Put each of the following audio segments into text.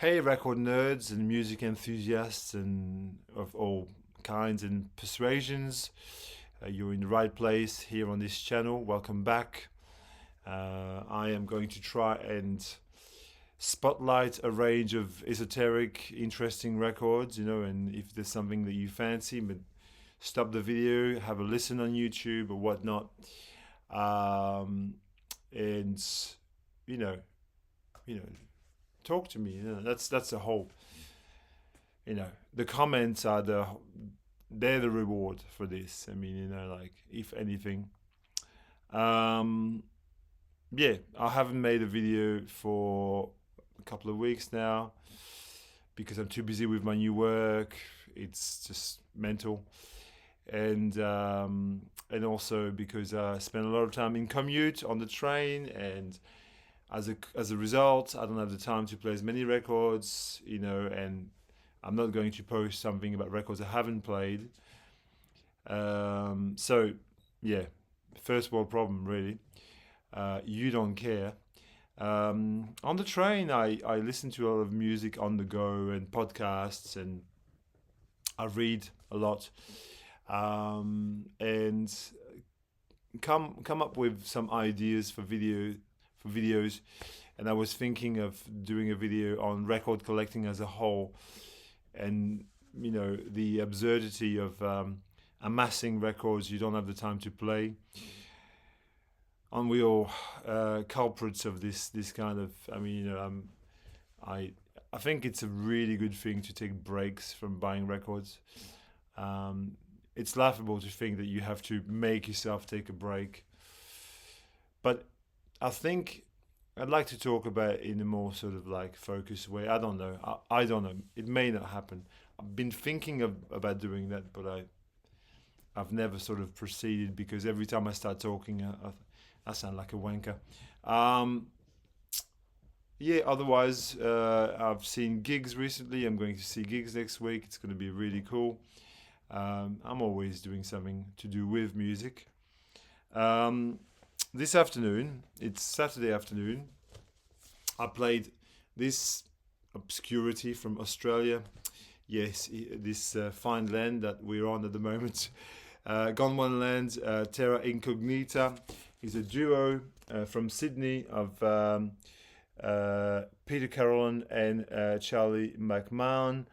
Hey, record nerds and music enthusiasts and of all kinds and persuasions. You're in the right place here on this channel. Welcome back. I am going to try and spotlight a range of esoteric, interesting records, and if there's something that you fancy, but stop the video, have a listen on YouTube or whatnot. And, you know, you know, talk to me. That's the whole. The comments are they're the reward for this. I mean, like if anything. Um, yeah, I haven't made a video for a couple of weeks now because I'm too busy with my new work. It's just mental, and also because I spend a lot of time in commute on the train, and as a result, I don't have the time to play as many records, and I'm not going to post something about records I haven't played. So, yeah, first world problem, really. You don't care. On the train, I listen to a lot of music on the go and podcasts, and I read a lot, and come up with some ideas for videos. And I was thinking of doing a video on record collecting as a whole, and the absurdity of amassing records you don't have the time to play. And we all culprits of this kind of. I mean, I think it's a really good thing to take breaks from buying records. It's laughable to think that you have to make yourself take a break, but I think I'd like to talk about it in a more sort of like focused way. I don't know. I don't know. It may not happen. I've been thinking about doing that, but I've never sort of proceeded because every time I start talking, I sound like a wanker. Um, yeah, otherwise, I've seen gigs recently. I'm going to see gigs next week. It's going to be really cool. I'm always doing something to do with music. Um, this afternoon, it's Saturday afternoon, I played this obscurity from Australia. Yes, this fine land that we're on at the moment. Gondwanland, Terra Incognita is a duo from Sydney of Peter Carolyn and Charlie McMahon.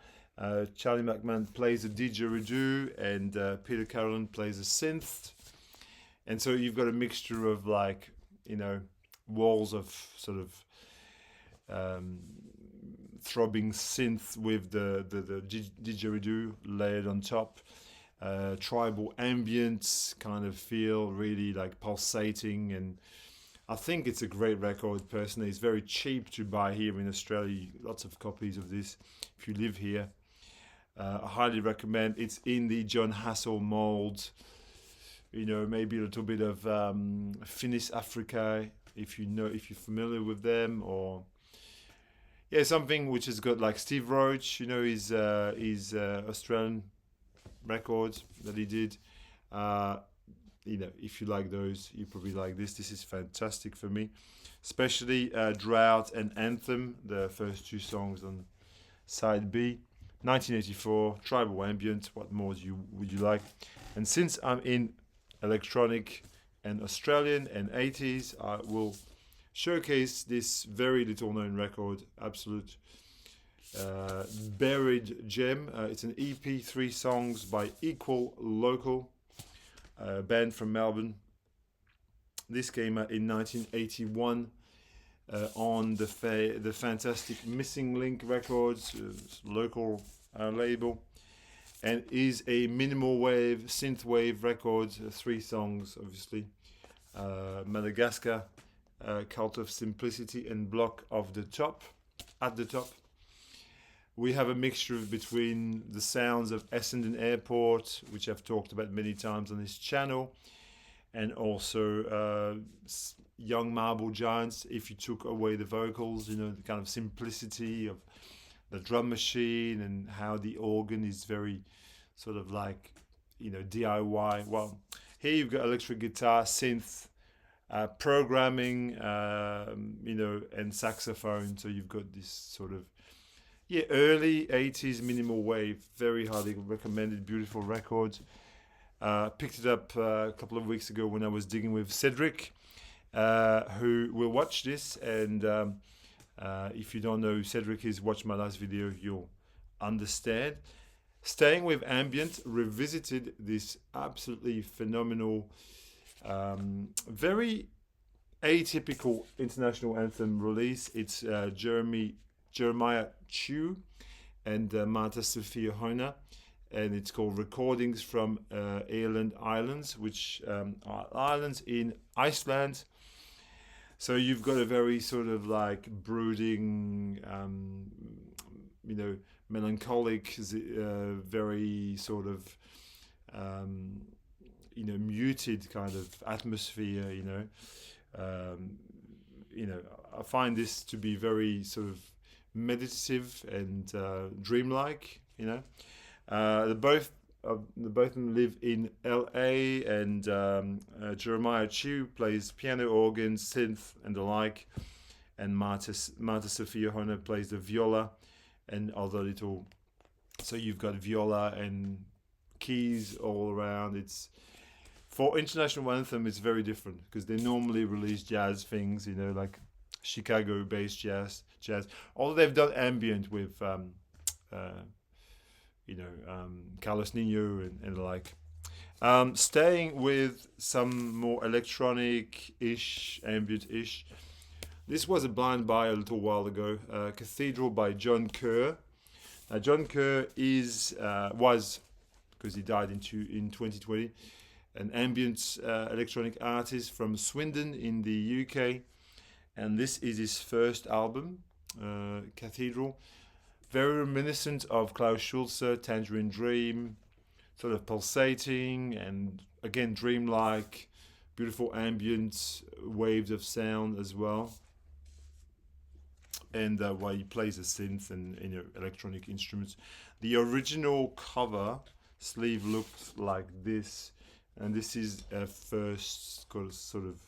Charlie McMahon plays a didgeridoo and Peter Carolyn plays a synth. And so you've got a mixture of like, walls of sort of throbbing synth with the didgeridoo layered on top. Tribal ambient kind of feel, really like pulsating, and I think it's a great record personally. It's very cheap to buy here in Australia. Lots of copies of this if you live here. I highly recommend. It's in the John Hassel mold. Maybe a little bit of Finnish Africa if you're familiar with them, or something which has got like Steve Roach, his Australian records that he did. If you like those, you probably like this. This is fantastic for me, especially Drought and Anthem, the first two songs on side B. 1984, Tribal Ambient. What more would you like? And since I'm in electronic and Australian and 80s, I will showcase this very little known record, absolute buried gem. It's an EP, 3 songs by Equal Local, band from Melbourne. This came out in 1981 on the fantastic Missing Link Records, local label, and is a minimal wave, synth wave record. 3 songs, obviously. Madagascar, Cult of Simplicity, and Block of the Top. At the top, we have a mixture between the sounds of Essendon Airport, which I've talked about many times on this channel, and also Young Marble Giants. If you took away the vocals, the kind of simplicity of the drum machine and how the organ is very sort of like, DIY. Well, here you've got electric guitar, synth, programming, and saxophone. So you've got this sort of Yeah, early 80s minimal wave, very highly recommended, beautiful record. Picked it up a couple of weeks ago when I was digging with Cedric, who will watch this. And if you don't know who Cedric is, watch my last video, you'll understand. Staying with Ambient Revisited, this absolutely phenomenal, very atypical international anthem release. It's Jeremiah Chu and Marta Sophia Hoyna, and it's called Recordings from Airland Islands, which are islands in Iceland. So you've got a very sort of like brooding, melancholic, very sort of, muted kind of atmosphere. I find this to be very sort of meditative and dreamlike. The both of them live in L.A. and Jeremiah Chu plays piano, organ, synth, and the like, and Marta Sophia Hoyna plays the viola and other little. So you've got viola and keys all around. It's for international anthem. It's very different because they normally release jazz things, like Chicago-based jazz. Although they've done ambient with, Carlos Nino and the like. Staying with some more electronic-ish, ambient-ish. This was a blind buy a little while ago. Cathedral by John Kerr. John Kerr was, because he died in 2020, an ambient electronic artist from Swindon in the UK. And this is his first album, Cathedral. Very reminiscent of Klaus Schulze, Tangerine Dream, sort of pulsating and again dreamlike, beautiful ambient waves of sound as well. And while he plays a synth and electronic instruments, the original cover sleeve looked like this, and this is a first sort of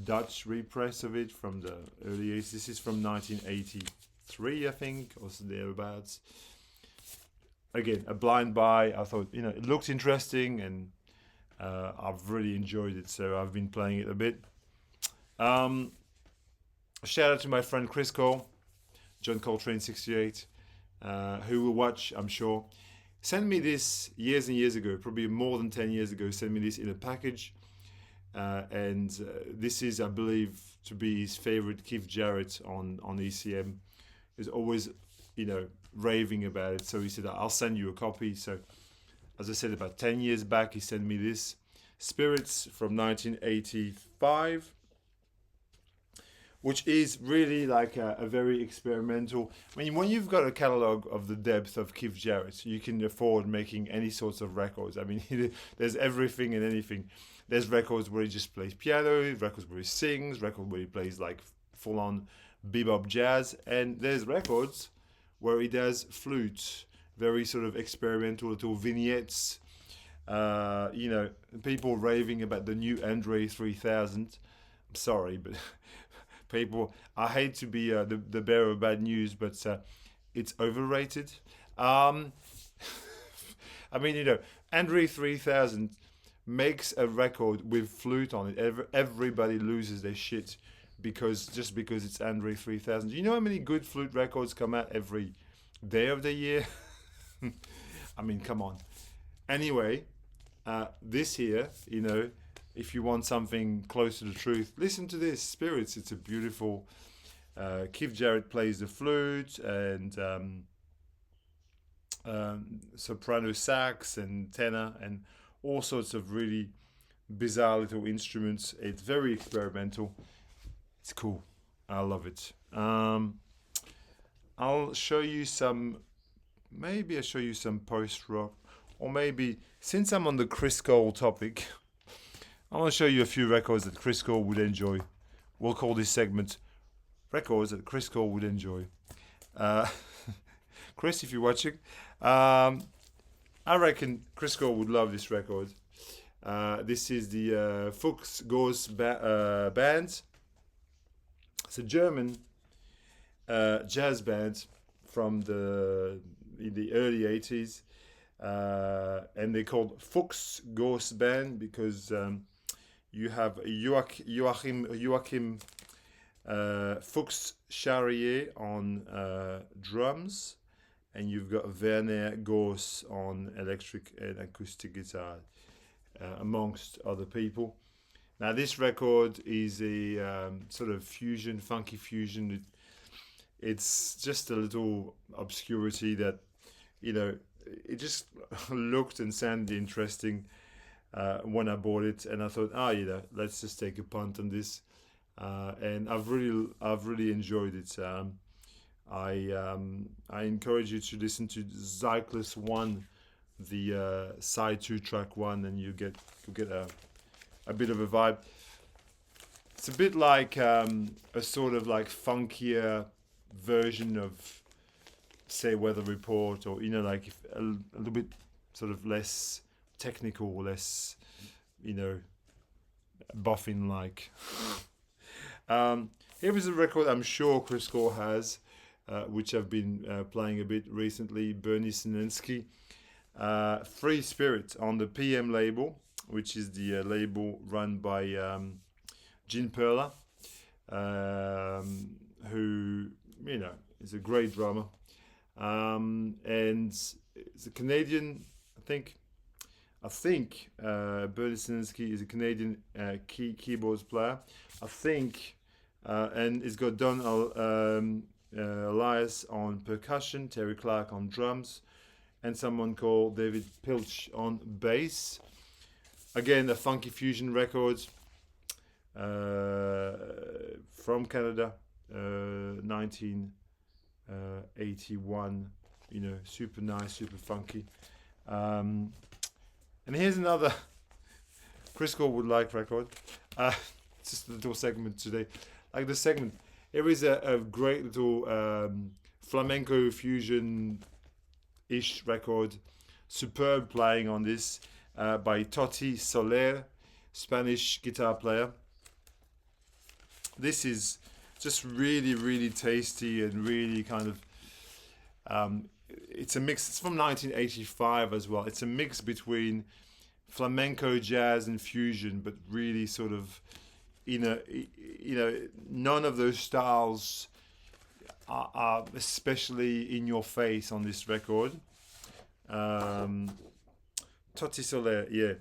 Dutch repress of it from the early 80s. This is from 1983, I think, or thereabouts. Again, a blind buy. I thought, it looked interesting, and I've really enjoyed it, so I've been playing it a bit. Shout out to my friend Chris Cole, John Coltrane 68, who will watch, I'm sure. Sent me this years and years ago, probably more than 10 years ago, sent me this in a package. And this is, I believe, to be his favorite Keith Jarrett on ECM. He's always, raving about it. So he said, I'll send you a copy. So, as I said, about 10 years back, he sent me this. Spirits from 1985. Which is really like a very experimental. When you've got a catalogue of the depth of Keith Jarrett, you can afford making any sorts of records. I mean, there's everything and anything. There's records where he just plays piano, records where he sings, records where he plays like full-on bebop jazz, and there's records where he does flute, very sort of experimental little vignettes. People raving about the new Andre 3000. I'm sorry, but people, I hate to be the bearer of bad news, but it's overrated. Andre 3000 makes a record with flute on it. Everybody loses their shit because it's Andre 3000. Do you know how many good flute records come out every day of the year? I mean, come on. Anyway, this here, if you want something close to the truth, listen to this. Spirits, it's a beautiful. Keith Jarrett plays the flute and soprano sax and tenor and all sorts of really bizarre little instruments. It's very experimental. It's cool. I love it. I'll show you some. Maybe I'll show you some post rock, or maybe since I'm on the Chris Cole topic, I want to show you a few records that Chris Cole would enjoy. We'll call this segment "Records that Chris Cole would enjoy." Chris, if you're watching, I reckon Chris Cole would love this record. This is the Folsgo Band. It's a German jazz band from in the early 80s. And they're called Folsgo Band because you have Joachim Fuchs Charrier on drums, and you've got Werner Goss on electric and acoustic guitar, amongst other people. Now, this record is a sort of fusion, funky fusion. It's just a little obscurity that, it just looked and sounded interesting when I bought it, and I thought, let's just take a punt on this. And I've really enjoyed it. I encourage you to listen to Cyclist 1, the side 2 track 1, and you get a bit of a vibe. It's a bit like a sort of like funkier version of, say, Weather Report, or like a little bit sort of less technical, less boffin like. Here is a record I'm sure Chris Gore has, which I've been playing a bit recently. Bernie Sinensky, Free Spirit on the PM label, which is the label run by Gene Perla, who is a great drummer, and it's a Canadian. I think Bernie Sinensky is a Canadian keyboards player. I think, and it's got Don Elias on percussion, Terry Clark on drums, and someone called David Pilch on bass. Again, a funky fusion record from Canada, 1981. Super nice, super funky. And here's another Chris Gore would like record. Just a little segment today. Like the segment, here is a great little Flamenco Fusion-ish record. Superb playing on this by Totti Soler, Spanish guitar player. This is just really, really tasty and really kind of... it's a mix. It's from 1985 as well. It's a mix between flamenco, jazz, and fusion, but really sort of, none of those styles are especially in your face on this record. Totti Soler, yeah,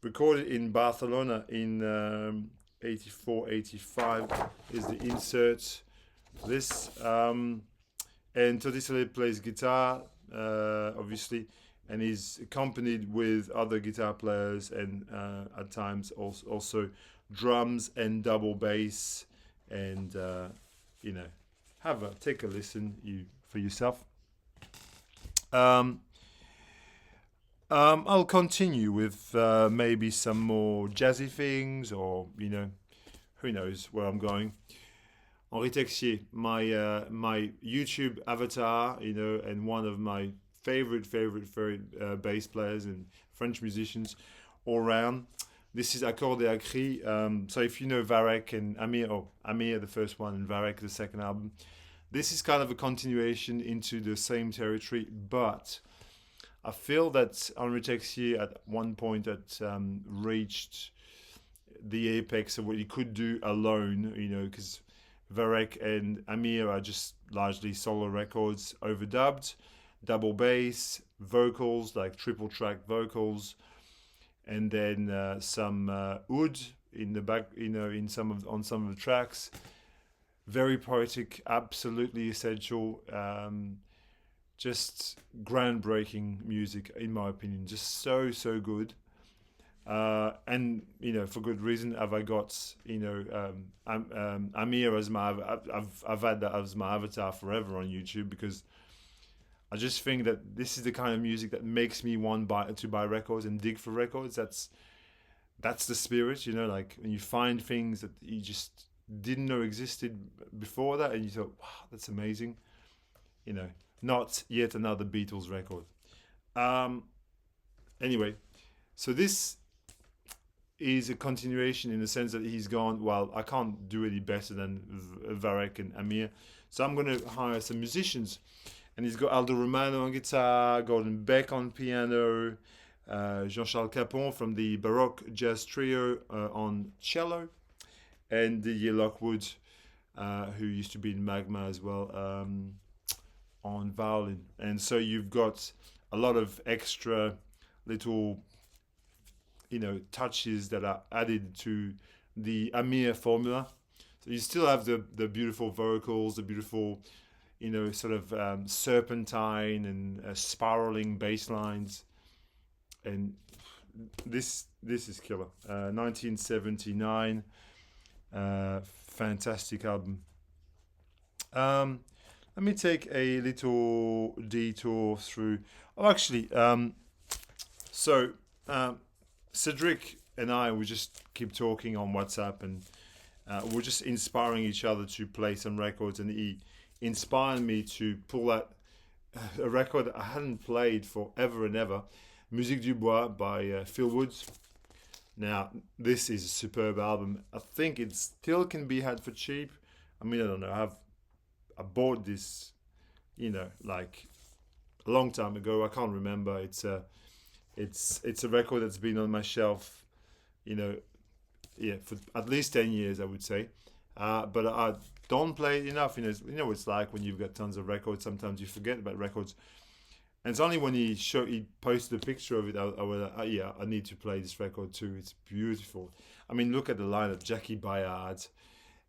recorded in Barcelona in 84, 85 is the insert for this. And Totti Soler plays guitar, obviously, and he's accompanied with other guitar players and at times also drums and double bass. And take a listen for yourself. I'll continue with maybe some more jazzy things, or who knows where I'm going. Henri Texier, my YouTube avatar, and one of my favorite bass players and French musicians all around. This is Accords et Acris. So if you know Varek and Amir, the first one, and Varek, the second album, this is kind of a continuation into the same territory, but I feel that Henri Texier at one point had reached the apex of what he could do alone, because Varek and Amir are just largely solo records, overdubbed, double bass, vocals, like triple track vocals, and then some oud in the back, on some of the tracks. Very poetic, absolutely essential, just groundbreaking music in my opinion. Just so good. And for good reason. Have I got Amir as my I've had that as my avatar forever on YouTube, because I just think that this is the kind of music that makes me want to buy records and dig for records. That's the spirit, like when you find things that you just didn't know existed before that, and you thought, wow, that's amazing. Not yet another Beatles record. Anyway, so this is a continuation in the sense that he's gone, well, I can't do any better than Varek and Amir, so I'm going to hire some musicians. And he's got Aldo Romano on guitar, Gordon Beck on piano, Jean-Charles Capon from the Baroque Jazz Trio on cello, and Didier Lockwood, who used to be in Magma as well, on violin. And so you've got a lot of extra little, touches that are added to the Amir formula. So you still have the beautiful vocals, the beautiful, sort of serpentine and spiraling bass lines, and this is killer. 1979, fantastic album. Let me take a little detour through. Oh, actually, Cedric and I, we just keep talking on WhatsApp, and we're just inspiring each other to play some records, and he inspired me to pull out a record I hadn't played for ever and ever, Musique du Bois by Phil Woods. Now, this is a superb album. I think it still can be had for cheap. I mean, I don't know. I bought this, like a long time ago. I can't remember. It's a record that's been on my shelf, for at least 10 years, I would say. But I don't play it enough. What it's like when you've got tons of records. Sometimes you forget about records. And it's only when he posted a picture of it, I need to play this record too. It's beautiful. I mean, look at the lineup: Jackie Bayard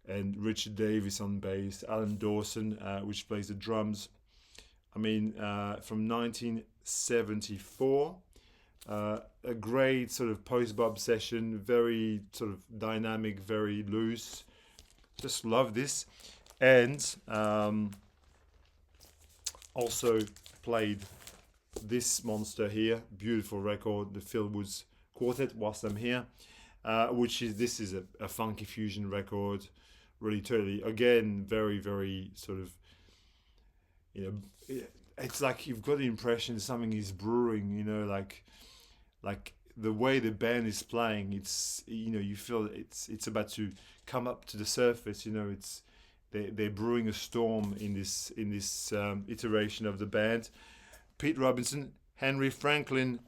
and Richard Davis on bass, Alan Dawson, which plays the drums. I mean, from 1974, a great sort of post-bop session, very sort of dynamic, very loose. Just love this. And also played this monster here, beautiful record, the Phil Woods Quartet, whilst I'm here, this is a funky fusion record, really totally, again, very, very sort of, it's like you've got the impression something is brewing, like the way the band is playing, it's, you feel it's about to come up to the surface, it's they're brewing a storm in this iteration of the band. Pete Robinson, Henry Franklin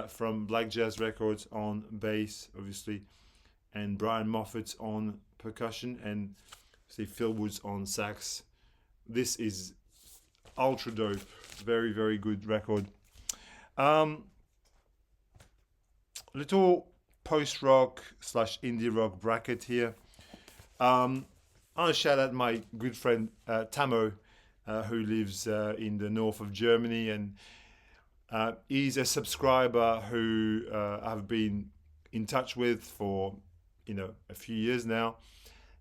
from Black Jazz Records on bass, obviously, and Brian Moffat on percussion, and Phil Woods on sax. This is ultra dope, very, very good record. Little post-rock / indie rock bracket here. I want to shout out my good friend Tamo, who lives in the north of Germany, and he's a subscriber who I've been in touch with for a few years now,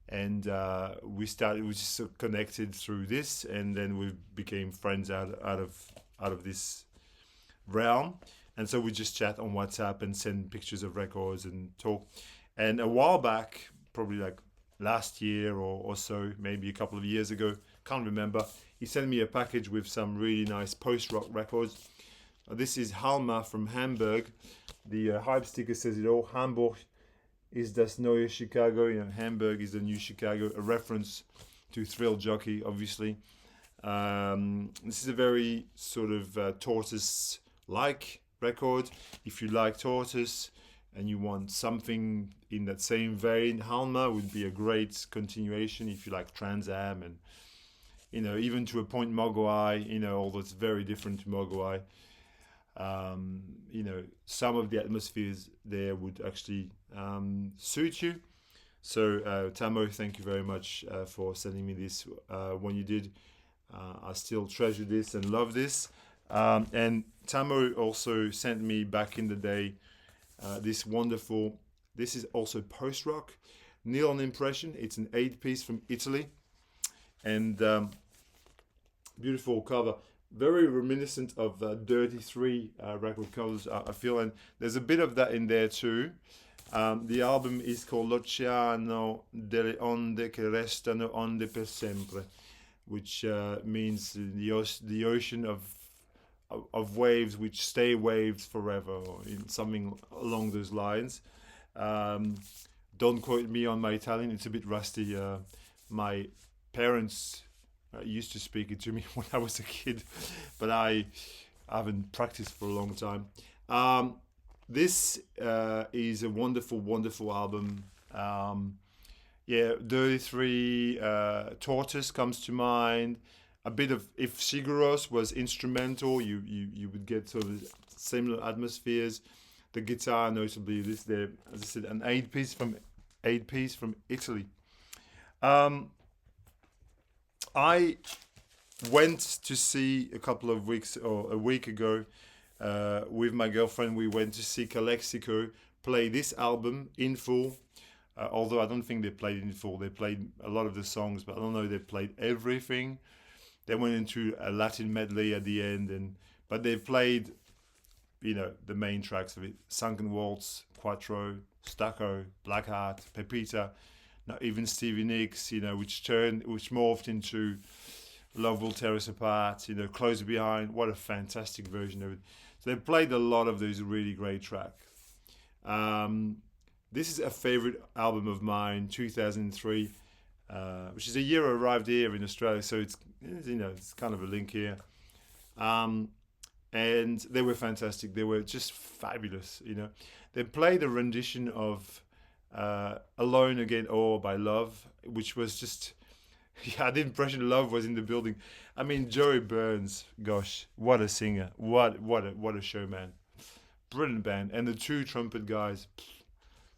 and we just connected through this, and then we became friends out of this realm, and so we just chat on WhatsApp and send pictures of records and talk. And a while back, probably like last year or so, maybe a couple of years ago, can't remember, he sent me a package with some really nice post-rock records. This is Halmer from Hamburg. The hype sticker says it all. Hamburg is das neue Chicago. Hamburg is the new Chicago. A reference to Thrill Jockey, obviously. This is a very sort of Tortoise-like record. If you like Tortoise and you want something in that same vein, Halmer would be a great continuation. If you like Trans Am and even to a point Mogwai, although it's very different to Mogwai. Some of the atmospheres there would actually suit you. So Tamo, thank you very much for sending me this when you did. I still treasure this and love this. And Tamo also sent me back in the day this is also post-rock, Neon Impression. It's an 8-piece from Italy. And beautiful cover, very reminiscent of Dirty 3 record covers, I feel, and there's a bit of that in there too. The album is called L'Oceano delle Onde che restano onde per sempre, which means the ocean of waves which stay waves forever, or in something along those lines. Don't quote me on my Italian, it's a bit rusty. My parents used to speak it to me when I was a kid, but I haven't practiced for a long time. Um, this is a wonderful, wonderful album. Yeah, Dirty Three, Tortoise comes to mind. A bit of, if Siguros was instrumental, you would get sort of similar atmospheres. The guitar, notably, this there, as I said, an eight piece from Italy. Um, I went to see a couple of weeks or a week ago with my girlfriend. We went to see Calexico play this album in full. Although I don't think they played in full, they played a lot of the songs, but I don't know they played everything. They went into a Latin medley at the end, and but they played, the main tracks of it: Sunken Waltz, Quattro, Stacco, Blackheart, Pepita, not even Stevie Nicks, which morphed into Love Will Tear Us Apart, Closer Behind. What a fantastic version of it. So they played a lot of those really great tracks. This is a favorite album of mine, 2003, which is a year I arrived here in Australia. So it's kind of a link here. And they were fantastic. They were just fabulous. They played a rendition of "Alone Again" or by Love, which was just, yeah, I had the impression Love was in the building. I mean, Joey Burns, gosh, what a singer! What a showman! Brilliant band, and the two trumpet guys,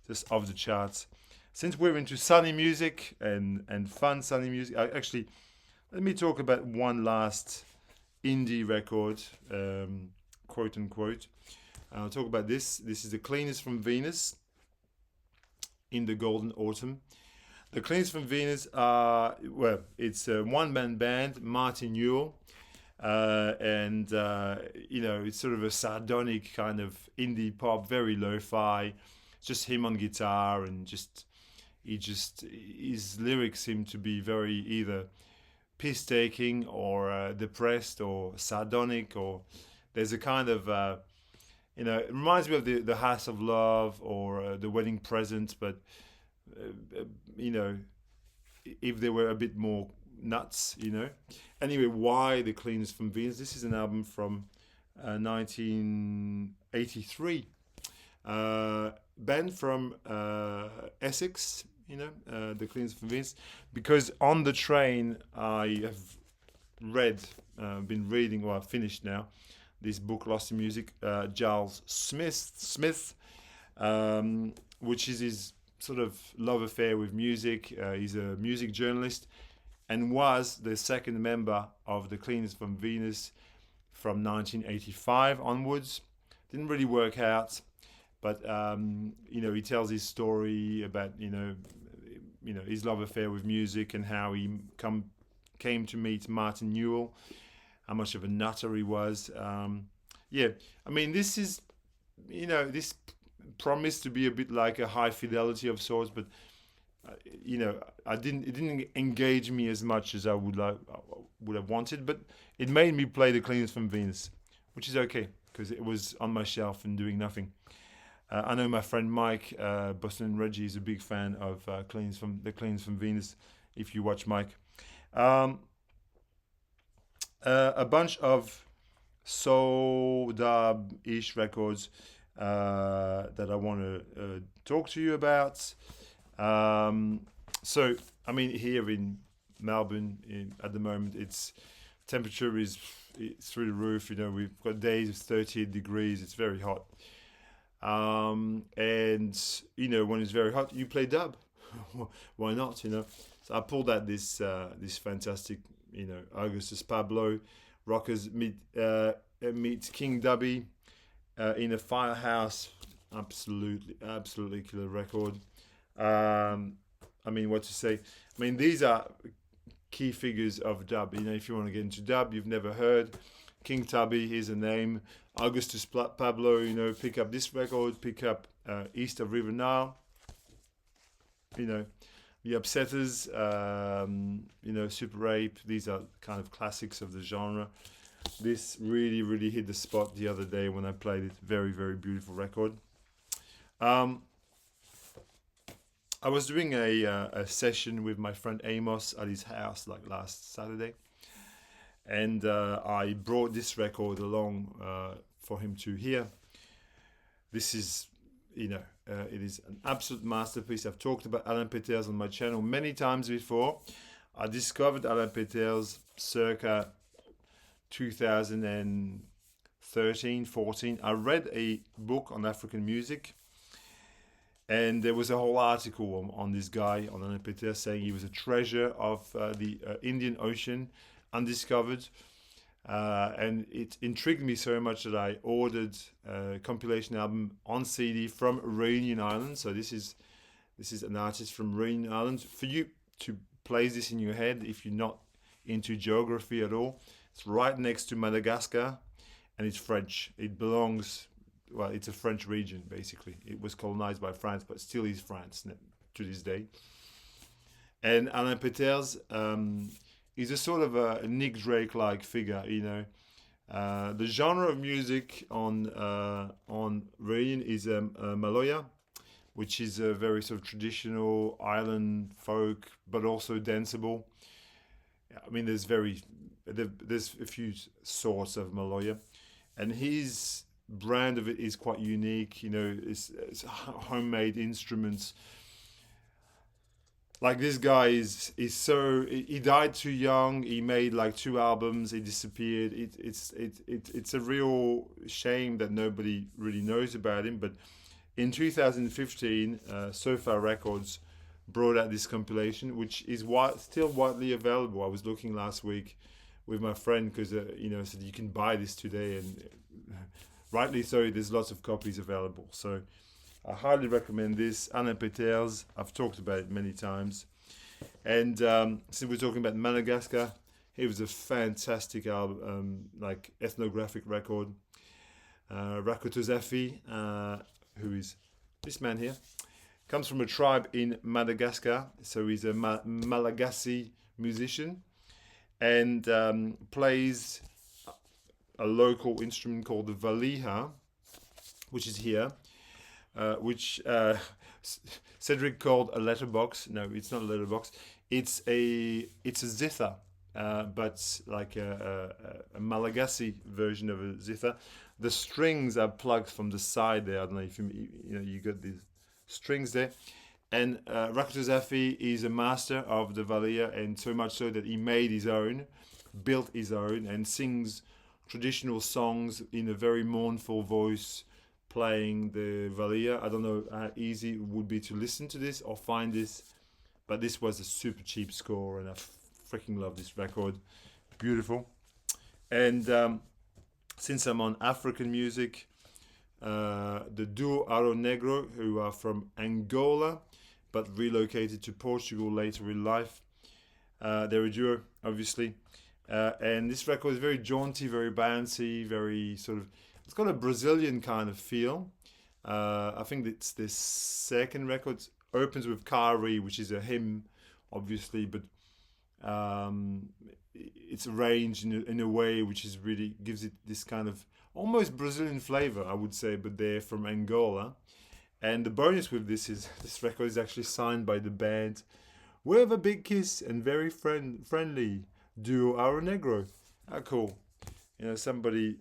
just off the charts. Since we're into sunny music and fun sunny music, actually, let me talk about one last indie record, quote unquote. I'll talk about this. This is The Cleaners from Venus in the Golden Autumn. The Cleaners from Venus are, it's a one-man band, Martin Newell, and it's sort of a sardonic kind of indie pop, very lo-fi. It's just him on guitar, and his lyrics seem to be very either piss-taking or depressed or sardonic, or there's a kind of it reminds me of the House of Love or the Wedding Present, but if they were a bit more nuts. Anyway, why The Cleaners from Venus? This is an album from 1983. Band from Essex, The Cleaners from Venus, because on the train I have been reading, or I've finished now, this book, Lost in Music, Giles Smith, which is his sort of love affair with music. He's a music journalist and was the second member of The Cleaners from Venus from 1985 onwards. Didn't really work out, but he tells his story about his love affair with music and how he came to meet Martin Newell, how much of a nutter he was. This is this promised to be a bit like a High Fidelity of sorts, but it didn't engage me as much as I would have wanted. But it made me play The Cleaners from Venus, which is okay because it was on my shelf and doing nothing. I know my friend Mike, Boston and Reggie, is a big fan of The Cleaners from Venus. If you watch Mike, a bunch of soul dub-ish records that I want to talk to you about. Here in Melbourne, at the moment, temperature is through the roof. We've got days of 38 degrees. It's very hot. And when it's very hot, you play dub. Why not? So I pulled out this fantastic, Augustus Pablo, Rockers meet King Dubby in a Firehouse. Absolutely killer record. What to say? These are key figures of dub. If you want to get into dub, you've never heard King Tubby is a name. Augustus Pablo, pick up this record, pick up East of River Nile. The Upsetters, Super Ape. These are kind of classics of the genre. This really, really hit the spot the other day when I played it. Very, very beautiful record. I was doing a session with my friend Amos at his house like last Saturday, and I brought this record along for him to hear. This is, it is an absolute masterpiece. I've talked about Alain Peters on my channel many times before. I discovered Alain Peters circa 2013, 14. I read a book on African music, and there was a whole article on this guy, on Alain Peters, saying he was a treasure of the Indian Ocean, undiscovered. And it intrigued me so much that I ordered a compilation album on CD from Reunion Island. So this is an artist from Reunion Island. For you to place this in your head, if you're not into geography at all, it's right next to Madagascar, and it's French. It belongs, well, it's a French region basically. It was colonized by France, but still is France to this day. And Alain Peters is a sort of a Nick Drake-like figure, The genre of music on Reunion is Maloya, which is a very sort of traditional island folk, but also danceable. I mean, there's a few sorts of Maloya, and his brand of it is quite unique. It's homemade instruments. Like, this guy is so, he died too young. He made like 2 albums. He disappeared. It's a real shame that nobody really knows about him. But in 2015, Sofa Records brought out this compilation, which is still widely available. I was looking last week with my friend because said you can buy this today, and rightly so. There's lots of copies available. So I highly recommend this. Alain Peters, I've talked about it many times. And since we're talking about Madagascar, it was a fantastic album, like ethnographic record. Rakoto Zafi, who is this man here, comes from a tribe in Madagascar. So he's a Malagasy musician, and plays a local instrument called the valiha, which is here. Which Cedric called a letterbox. No, it's not a letterbox. It's a zither, but like a Malagasy version of a zither. The strings are plugged from the side there. I don't know if you got these strings there. And Rakoto Zafi is a master of the valia, and so much so that he made his own, built his own, and sings traditional songs in a very mournful voice, playing the valia. I don't know how easy it would be to listen to this or find this, but this was a super cheap score, and I freaking love this record. Beautiful. And since I'm on African music, the duo Aro Negro, who are from Angola but relocated to Portugal later in life, they're a duo, obviously, and this record is very jaunty, very bouncy, very sort of, it's got a Brazilian kind of feel. I think it's this second record. Opens with Kari, which is a hymn, obviously, but it's arranged in a way which is really gives it this kind of almost Brazilian flavor, I would say, but they're from Angola. And the bonus with this is this record is actually signed by the band With a Big Kiss and very friendly duo Aro Negro. How cool. Somebody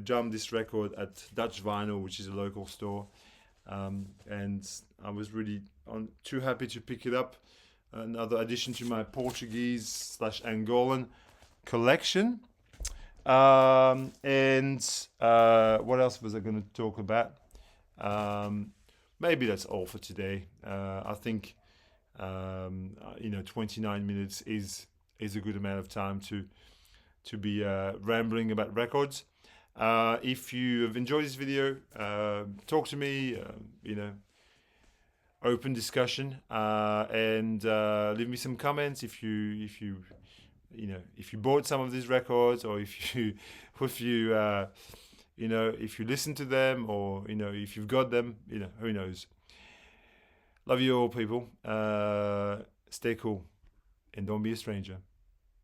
jammed this record at Dutch Vinyl, which is a local store, and I was really too happy to pick it up. Another addition to my Portuguese/Angolan collection. And what else was I going to talk about? Maybe that's all for today. I think 29 minutes is a good amount of time to be rambling about records. If you have enjoyed this video, talk to me, open discussion, and leave me some comments if you bought some of these records, or if you listen to them, or if you've got them, who knows. Love you all, people. Stay cool and don't be a stranger.